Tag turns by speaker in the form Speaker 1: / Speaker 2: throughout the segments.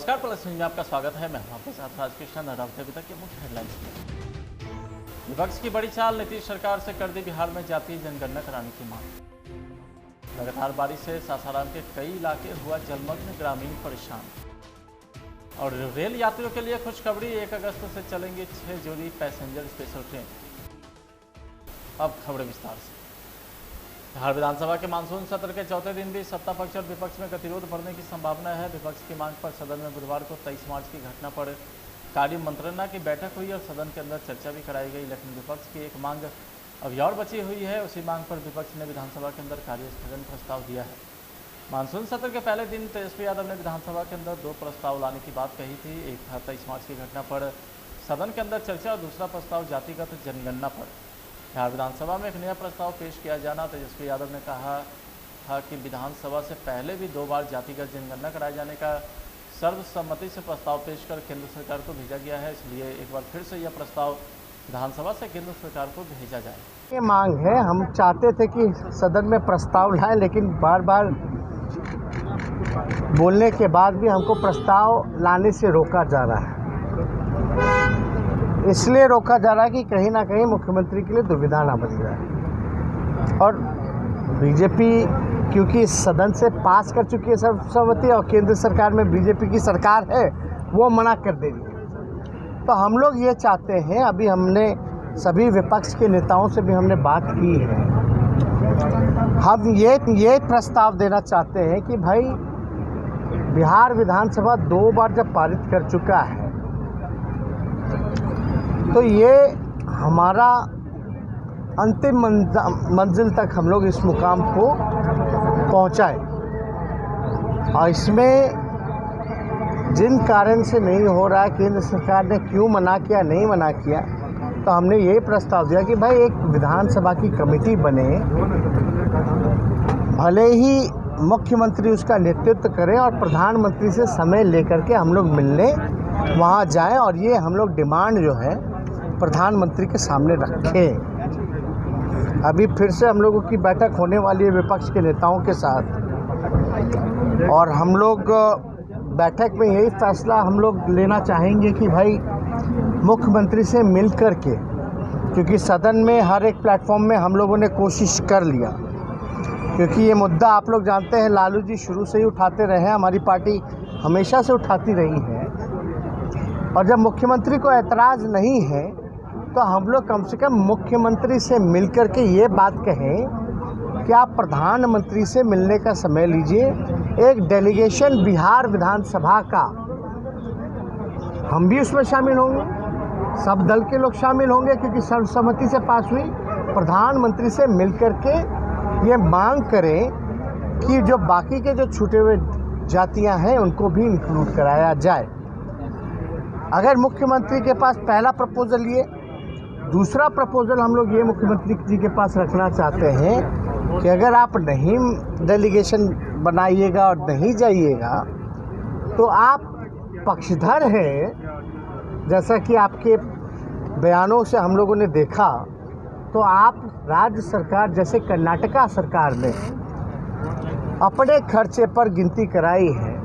Speaker 1: नमस्कार, plus news में आपका स्वागत है। मैं हूं आपके साथ राजकृष्ण नरावते। अभी तक के मुख्य हेडलाइंस। विपक्ष की बड़ी चाल, नीतीश सरकार से कर दी बिहार में जातीय जनगणना कराने की मांग। लगातार बारिश से सासाराम के कई इलाके हुआ जलमग्न, ग्रामीण परेशान। और रेल यात्रियों के लिए खुशखबरी, 1 अगस्त से चलेंगे 6 जोड़ी पैसेंजर स्पेशल ट्रेन। अब खबरें विस्तार से। बिहार विधानसभा के मानसून सत्र के चौथे दिन भी सत्ता पक्ष और विपक्ष में गतिरोध बढ़ने की संभावना है। विपक्ष की मांग पर सदन में बुधवार को 23 मार्च की घटना पर कार्य मंत्रणा की बैठक हुई और सदन के अंदर चर्चा भी कराई गई, लेकिन विपक्ष की एक मांग अभी और बची हुई है। उसी मांग पर विपक्ष ने विधानसभा के अंदर कार्य स्थगन प्रस्ताव दिया है। मानसून सत्र के पहले दिन तेजस्वी यादव ने विधानसभा के अंदर 2 प्रस्ताव लाने की बात कही थी। एक था 23 मार्च की घटना पर सदन के अंदर चर्चा और दूसरा प्रस्ताव जातिगत जनगणना पर। बिहार विधानसभा में एक नया प्रस्ताव पेश किया जाना। तेजस्वी यादव ने कहा था कि विधानसभा से पहले भी 2 बार जातिगत जनगणना कराए जाने का सर्वसम्मति से प्रस्ताव पेश कर केंद्र सरकार को भेजा गया है, इसलिए एक बार फिर से यह प्रस्ताव विधानसभा से केंद्र सरकार को भेजा जाए।
Speaker 2: ये मांग है, हम चाहते थे कि सदन में प्रस्ताव लाएं, लेकिन बार बार बोलने के बाद भी हमको प्रस्ताव लाने से रोका जा रहा है। इसलिए रोका जा रहा है कि कहीं ना कहीं मुख्यमंत्री के लिए दुविधा ना बन जाए। और बीजेपी क्योंकि इस सदन से पास कर चुकी है सर्वसम्मति और केंद्र सरकार में बीजेपी की सरकार है, वो मना कर देगी। तो हम लोग ये चाहते हैं, अभी हमने सभी विपक्ष के नेताओं से भी हमने बात की है, हम ये प्रस्ताव देना चाहते हैं कि भाई बिहार विधानसभा 2 बार जब पारित कर चुका है तो ये हमारा अंतिम मंजिल तक हम लोग इस मुकाम को पहुंचाए। और इसमें जिन कारण से नहीं हो रहा है, केंद्र सरकार ने क्यों मना किया, नहीं मना किया, तो हमने ये प्रस्ताव दिया कि भाई एक विधानसभा की कमेटी बने, भले ही मुख्यमंत्री उसका नेतृत्व करें और प्रधानमंत्री से समय लेकर के हम लोग मिलने वहाँ जाएं और ये हम लोग डिमांड जो है प्रधानमंत्री के सामने रखें। अभी फिर से हम लोगों की बैठक होने वाली है विपक्ष के नेताओं के साथ, और हम लोग बैठक में यही फैसला हम लोग लेना चाहेंगे कि भाई मुख्यमंत्री से मिल कर के, क्योंकि सदन में हर एक प्लेटफॉर्म में हम लोगों ने कोशिश कर लिया, क्योंकि ये मुद्दा आप लोग जानते हैं लालू जी शुरू से ही उठाते रहे हैं, हमारी पार्टी हमेशा से उठाती रही है। और जब मुख्यमंत्री को ऐतराज़ नहीं है तो हम लोग कम से कम मुख्यमंत्री से मिलकर के ये बात कहें कि आप प्रधानमंत्री से मिलने का समय लीजिए। एक डेलीगेशन बिहार विधानसभा का, हम भी उसमें शामिल होंगे, सब दल के लोग शामिल होंगे, क्योंकि सर्वसम्मति से पास हुई। प्रधानमंत्री से मिलकर के ये मांग करें कि जो बाकी के जो छूटे हुए जातियां हैं उनको भी इंक्लूड कराया जाए। अगर मुख्यमंत्री के पास पहला प्रपोजल ये, दूसरा प्रपोजल हम लोग ये मुख्यमंत्री जी के पास रखना चाहते हैं कि अगर आप नहीं डेलीगेशन बनाइएगा और नहीं जाइएगा तो आप पक्षधर हैं, जैसा कि आपके बयानों से हम लोगों ने देखा। तो आप राज्य सरकार जैसे कर्नाटका सरकार ने अपने खर्चे पर गिनती कराई है,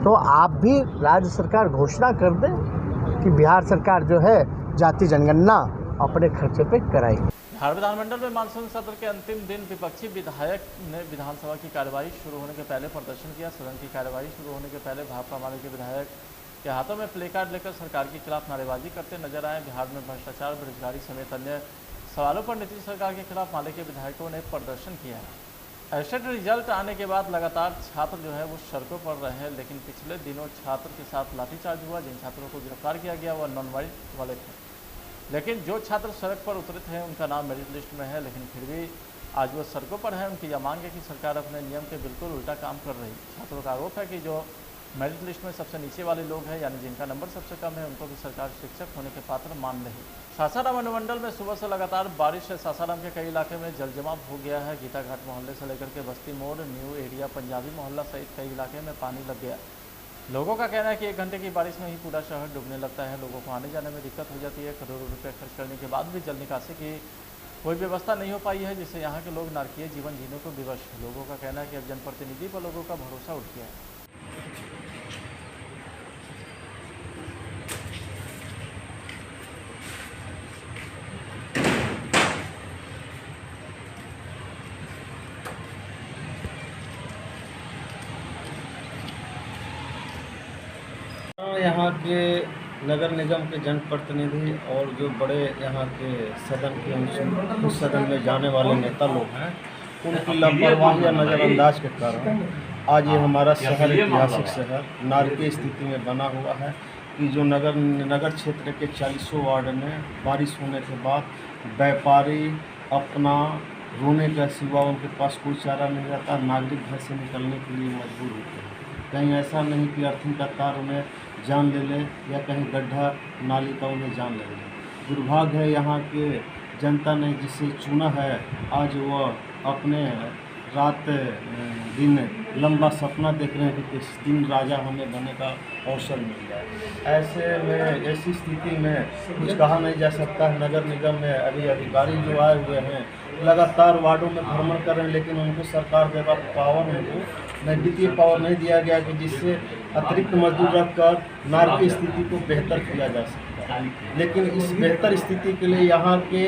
Speaker 2: तो आप भी राज्य सरकार घोषणा कर दें कि बिहार सरकार जो है जाति जनगणना अपने खर्चे पे कराई।
Speaker 1: बिहार विधानमंडल में मानसून सत्र के अंतिम दिन विपक्षी विधायक ने विधानसभा की कार्यवाही शुरू होने के पहले प्रदर्शन किया। सदन की कार्यवाही शुरू होने के पहले भाजपा माले के विधायक के हाथों में प्ले कार्ड लेकर सरकार के खिलाफ नारेबाजी करते नजर आए। बिहार में भ्रष्टाचार, बेरोजगारी समेत अन्य सवालों पर नीतीश सरकार के खिलाफ माले के विधायकों ने प्रदर्शन किया है। एसेट रिजल्ट आने के बाद लगातार छात्र जो है वो सड़कों पर रहे हैं, लेकिन पिछले दिनों छात्र के साथ लाठीचार्ज हुआ। जिन छात्रों को गिरफ्तार किया गया वह नॉन मेरिट वाले थे, लेकिन जो छात्र सड़क पर उतरे थे उनका नाम मेरिट लिस्ट में है, लेकिन फिर भी आज वो सड़कों पर है। उनकी यह मांग है कि सरकार अपने नियम के बिल्कुल उल्टा काम कर रही है। छात्रों का आरोप है कि जो मेरिट लिस्ट में सबसे नीचे वाले लोग हैं, यानी जिनका नंबर सबसे कम है, उनको भी सरकार शिक्षक होने के पात्र मान रही। सासाराम अनुमंडल में सुबह से लगातार बारिश से सासाराम के कई इलाके में जलजमाव हो गया है। गीता घाट मोहल्ले से लेकर के बस्ती मोड़, न्यू एरिया, पंजाबी मोहल्ला सहित कई इलाके में पानी लग गया। लोगों का कहना है कि 1 घंटे की बारिश में ही पूरा शहर डूबने लगता है। लोगों को आने जाने में दिक्कत हो जाती है। करोड़ों रुपए खर्च करने के बाद भी जल निकासी की कोई व्यवस्था नहीं हो पाई है, जिससे यहाँ के लोग नारकीय जीवन जीने को विवश। लोगों का कहना है कि अब जनप्रतिनिधि पर लोगों का भरोसा उठ गया है।
Speaker 3: यहाँ के नगर निगम के जनप्रतिनिधि और जो बड़े यहाँ के सदन के उस सदन में जाने वाले नेता लोग हैं, उनकी लापरवाही या नज़रअंदाज के कारण आज ये हमारा शहर ऐतिहासिक शहर नारकीय स्थिति में बना हुआ है कि जो नगर क्षेत्र के 40 वार्ड में बारिश होने के बाद व्यापारी अपना रोने का सिवा उनके पास कोई चारा नहीं रहता, नागरिक घर से निकलने के लिए मजबूर होते हैं। कहीं ऐसा नहीं कि अर्थिंग का तार उन्हें जान ले ले या कहीं गड्ढा नाली का उन्हें जान ले ले। दुर्भाग्य है यहाँ के जनता ने जिसे चुना है, आज वह अपने रात दिन लंबा सपना देख रहे हैं कि किस दिन राजा हमें बनने का अवसर मिल जाए। ऐसे में ऐसी स्थिति में कुछ कहा नहीं जा सकता है। नगर निगम में अभी अधिकारी जो आए हुए हैं लगातार वार्डों में भ्रमण कर रहे हैं, लेकिन उनको सरकार के पावर उनको वित्तीय पावर नहीं दिया गया कि जिससे अतिरिक्त मजदूर रखकर नारकीय स्थिति को बेहतर किया जा सकता है। लेकिन इस बेहतर स्थिति के लिए यहाँ के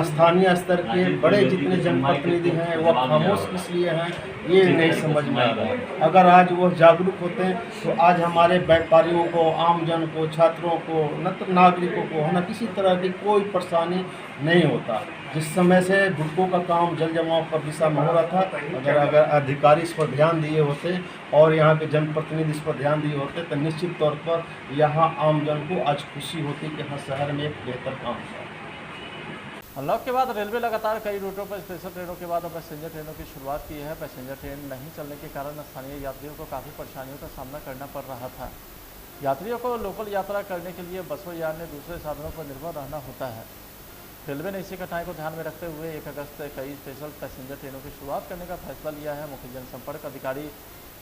Speaker 3: स्थानीय स्तर के बड़े जितने जनप्रतिनिधि हैं वह खामोश इसलिए हैं, ये नहीं समझ में आ रहा। अगर आज वो जागरूक होते हैं तो आज हमारे व्यापारियों को, आमजन को, छात्रों को, न तो नागरिकों को है न किसी तरह की कोई परेशानी नहीं होता। जिस समय से बुडकों का काम जल जमाव पर दिशा में हो रहा था, अगर अधिकारी इस पर ध्यान दिए होते और यहाँ के जनप्रतिनिधि इस पर ध्यान दिए होते तो निश्चित तौर पर यहाँ आमजन को आज खुशी होती कि हाँ शहर में एक बेहतर काम हुआ।
Speaker 1: अनलॉक के बाद रेलवे लगातार कई रूटों पर स्पेशल ट्रेनों के बाद अब पैसेंजर ट्रेनों की शुरुआत की है। पैसेंजर ट्रेन नहीं चलने के कारण स्थानीय यात्रियों को काफ़ी परेशानियों का सामना करना पड़ रहा था। यात्रियों को लोकल यात्रा करने के लिए बसों या अन्य दूसरे साधनों पर निर्भर रहना होता है। रेलवे ने इसी कठिनाई को ध्यान में रखते हुए 1 अगस्त से कई स्पेशल पैसेंजर ट्रेनों की शुरुआत करने का फैसला लिया है। मुख्य जनसंपर्क अधिकारी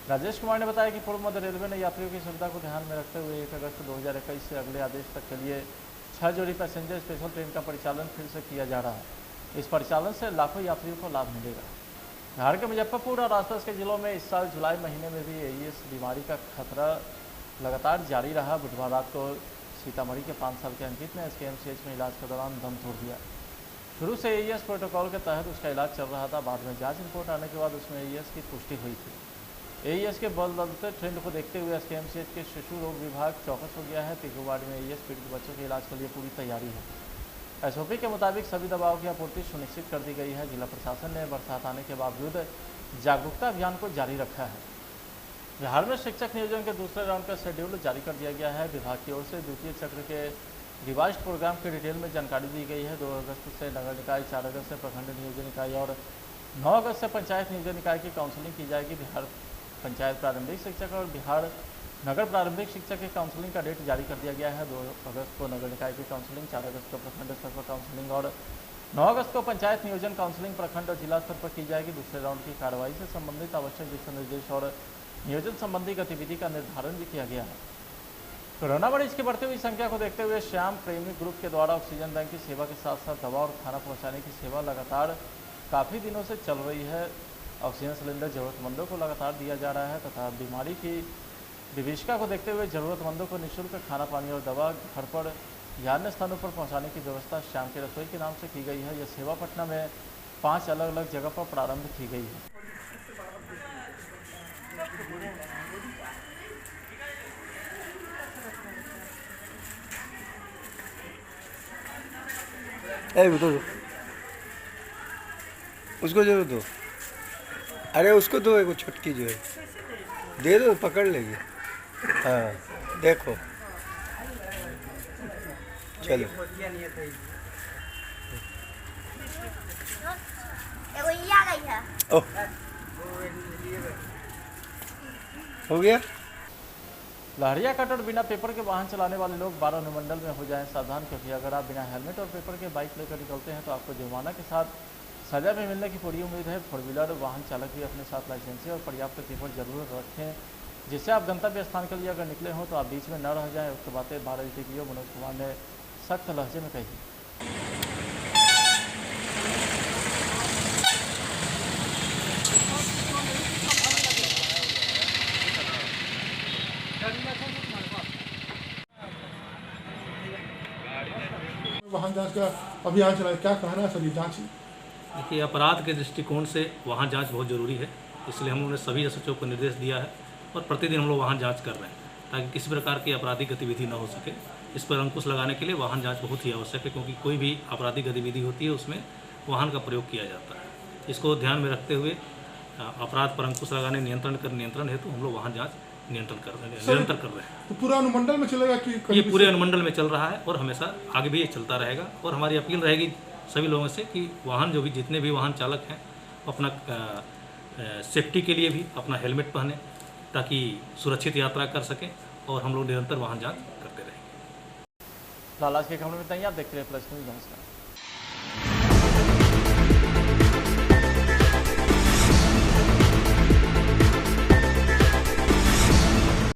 Speaker 1: राजेश कुमार ने बताया कि पूर्व मध्य रेलवे ने यात्रियों की सुविधा को ध्यान में रखते हुए 1 अगस्त 2021 से अगले आदेश तक के लिए 6 जोड़ी पैसेंजर स्पेशल ट्रेन का परिचालन फिर से किया जा रहा है। इस परिचालन से लाखों यात्रियों को लाभ मिलेगा। बिहार के मुजफ्फरपुर और आसपास के जिलों में इस साल जुलाई महीने में भी एईएस बीमारी का खतरा लगातार जारी रहा। बुधवार रात को सीतामढ़ी के 5 साल के अंकित ने SKMCH में इलाज के दौरान दम तोड़ दिया। शुरू से एईएस प्रोटोकॉल के तहत उसका इलाज चल रहा था। बाद में जांच रिपोर्ट आने के बाद उसमें एईएस की पुष्टि हुई थी। एईएस के बदलते ट्रेंड को देखते हुए SKMCH के शिशु रोग विभाग चौकस हो गया है। तिगु वार्ड में एईएस पीड़ित बच्चों के इलाज के लिए पूरी तैयारी है। SOP के मुताबिक सभी दवाओं की आपूर्ति सुनिश्चित कर दी गई है। जिला प्रशासन ने बरसात आने के बावजूद जागरूकता अभियान को जारी रखा है। बिहार में शिक्षक नियोजन के दूसरे राउंड का शेड्यूल जारी कर दिया गया है। विभाग की ओर से द्वितीय चक्र के रिवाइज प्रोग्राम की डिटेल में जानकारी दी गई है। 2 अगस्त से नगर निकाय, 4 अगस्त से प्रखंड नियोजन इकाई और 9 अगस्त से पंचायत नियोजन इकाई की काउंसलिंग की जाएगी। बिहार पंचायत प्रारंभिक शिक्षक और बिहार नगर प्रारंभिक शिक्षक की काउंसलिंग का डेट जारी कर दिया गया है। 2 अगस्त को नगर निकाय की काउंसलिंग, 4 अगस्त को प्रखंड स्तर पर काउंसलिंग और 9 अगस्त को पंचायत नियोजन काउंसलिंग प्रखंड और जिला स्तर पर की जाएगी। दूसरे राउंड की कार्रवाई से संबंधित आवश्यक दिशा निर्देश और नियोजन संबंधी गतिविधि का निर्धारण भी किया गया है। कोरोना मरीज की बढ़ती हुई संख्या को देखते हुए श्याम प्रेमी ग्रुप के द्वारा ऑक्सीजन बैंक की सेवा के साथ साथ दवा और खाना पहुंचाने की सेवा लगातार काफ़ी दिनों से चल रही है। ऑक्सीजन सिलेंडर जरूरतमंदों को लगातार दिया जा रहा है तथा बीमारी की विभीषिका को देखते हुए जरूरतमंदों को निःशुल्क खाना, पानी और दवा घर पर या अन्य स्थानों पर पहुँचाने की व्यवस्था श्याम की रसोई के नाम से की गई है। यह सेवा पटना में 5 अलग अलग जगह पर प्रारंभ की गई है।
Speaker 4: तो उसको जो दो, अरे उसको दो, एक छुटकी जो है दे दो, पकड़ लेगी। हाँ देखो, चलो ओह हो गया।
Speaker 1: लहरिया कट और बिना पेपर के वाहन चलाने वाले लोग 12 अनुमंडल में हो जाएं सावधान, क्योंकि अगर आप बिना हेलमेट और पेपर के बाइक लेकर निकलते हैं तो आपको जुर्माना के साथ सजा भी मिलने की पूरी उम्मीद है। 4 व्हीलर वाहन चालक भी अपने साथ लाइसेंसी और पर्याप्त पेपर जरूर रखें, जिससे आप गंतव्य स्थान के लिए अगर निकले हों तो आप बीच में न रह जाएं। उक्त बातें 12 DPO मनोज कुमार ने सख्त लहजे में कही।
Speaker 5: वाहन जांच का अभियान चलाया, क्या कहना है सर ये जांच?
Speaker 6: देखिए, अपराध के दृष्टिकोण से वाहन जांच बहुत ज़रूरी है, इसलिए हम लोगों ने सभी SHO को निर्देश दिया है और प्रतिदिन हम लोग वाहन जांच कर रहे हैं। ताकि किसी प्रकार की आपराधिक गतिविधि न हो सके। इस पर अंकुश लगाने के लिए वाहन जांच बहुत ही आवश्यक है, क्योंकि कोई भी आपराधिक गतिविधि होती है उसमें वाहन का प्रयोग किया जाता है। इसको ध्यान में रखते हुए अपराध पर अंकुश लगाने नियंत्रण हेतु हम लोग वाहन जांच निरंतर कर रहे हैं।
Speaker 5: तो पूरा अनुमंडल में चलेगा कि
Speaker 6: ये पूरे अनुमंडल में चल रहा है और हमेशा आगे भी ये चलता रहेगा। और हमारी अपील रहेगी सभी लोगों से कि वाहन जो भी जितने भी वाहन चालक हैं अपना सेफ्टी के लिए भी अपना हेलमेट पहने, ताकि सुरक्षित यात्रा कर सकें, और हम लोग निरंतर वाहन जांच करते रहेंगे।
Speaker 1: फिलहाल आज के खबर में इतना ही। आप देखते रहिए प्लस न्यूज़। नमस्कार।